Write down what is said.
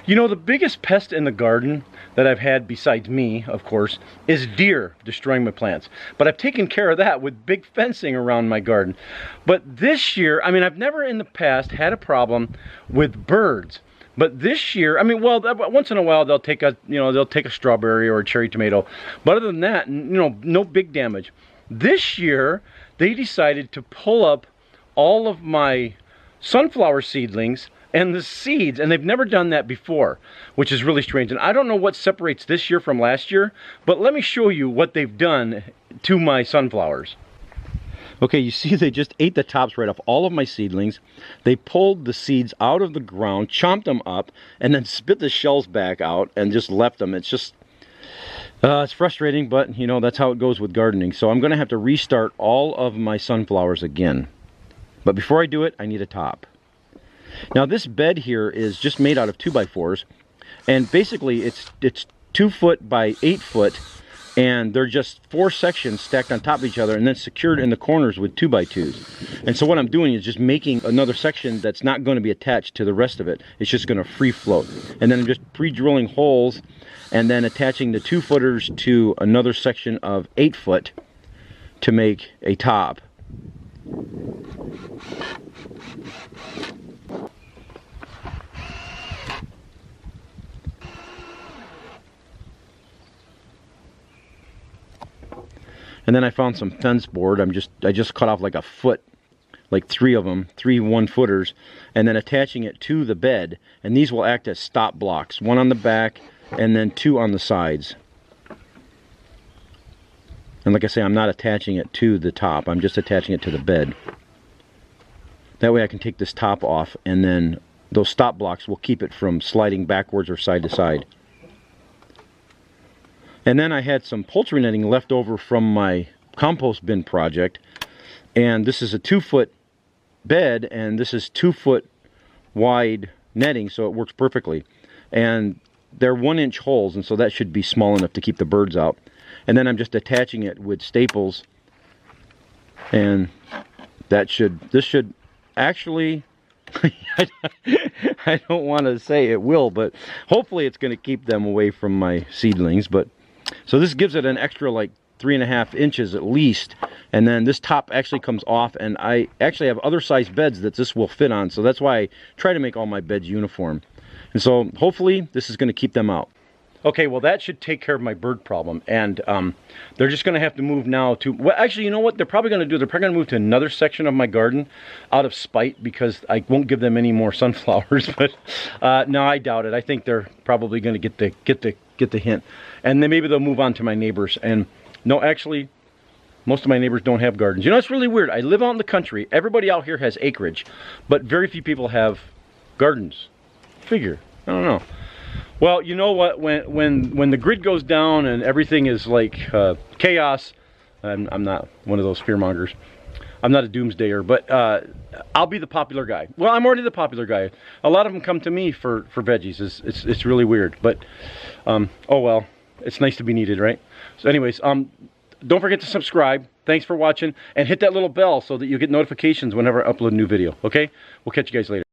You know, the biggest pest in the garden that I've had, besides me, of course, is deer destroying my plants. But I've taken care of that with big fencing around my garden. But this year, I mean, I've never in the past had a problem with birds. But this year, I mean, well, once in a while they'll take a, they'll take a strawberry or a cherry tomato. But other than that, no big damage. This year, they decided to pull up all of my sunflower seedlings and the seeds, and they've never done that before, which is really strange. And I don't know what separates this year from last year, but let me show you what they've done to my sunflowers. Okay, you see they just ate the tops right off all of my seedlings. They pulled the seeds out of the ground, chomped them up, and then spit the shells back out and just left them. It's just, it's frustrating, but that's how it goes with gardening. So I'm gonna have to restart all of my sunflowers again. But before I do it, I need a top. Now this bed here is just made out of 2x4s, and basically it's 2 foot by 8 foot, and they're just 4 sections stacked on top of each other and then secured in the corners with 2x2s. And so what I'm doing is just making another section that's not going to be attached to the rest of it. It's just going to free float. And then I'm just pre-drilling holes and then attaching the 2-footers to another section of 8 foot to make a top. And then I found some fence board. I just cut off like a foot, like 3 of them, 3 1-footers, and then attaching it to the bed. And these will act as stop blocks, 1 on the back and then 2 on the sides. And like I say, I'm not attaching it to the top, I'm just attaching it to the bed. That way I can take this top off, and then those stop blocks will keep it from sliding backwards or side to side. And then I had some poultry netting left over from my compost bin project, and this is a 2-foot bed, and this is 2-foot wide netting, so it works perfectly. And they're 1-inch holes, and so that should be small enough to keep the birds out. And then I'm just attaching it with staples, and this should actually, I don't want to say it will, but hopefully it's going to keep them away from my seedlings. But so this gives it an extra like 3.5 inches at least, and then this top actually comes off, and I actually have other size beds that this will fit on, so that's why I try to make all my beds uniform. And so hopefully this is going to keep them out. Okay, well that should take care of my bird problem, and they're just going to have to move now to, well actually, you know what they're probably going to do, they're probably going to move to another section of my garden out of spite, because I won't give them any more sunflowers. But no, I doubt it. I think they're probably going to get the hint, and then maybe they'll move on to my neighbors. And no, actually most of my neighbors don't have gardens. It's really weird. I live out in the country, everybody out here has acreage, but very few people have gardens. Figure, I don't know. Well, you know what, when the grid goes down and everything is like chaos, I'm not one of those fearmongers. I'm not a doomsdayer, but I'll be the popular guy. Well, I'm already the popular guy. A lot of them come to me for veggies. It's really weird, but oh well, it's nice to be needed, right? So anyways, don't forget to subscribe. Thanks for watching, and hit that little bell so that you get notifications whenever I upload a new video, okay? We'll catch you guys later.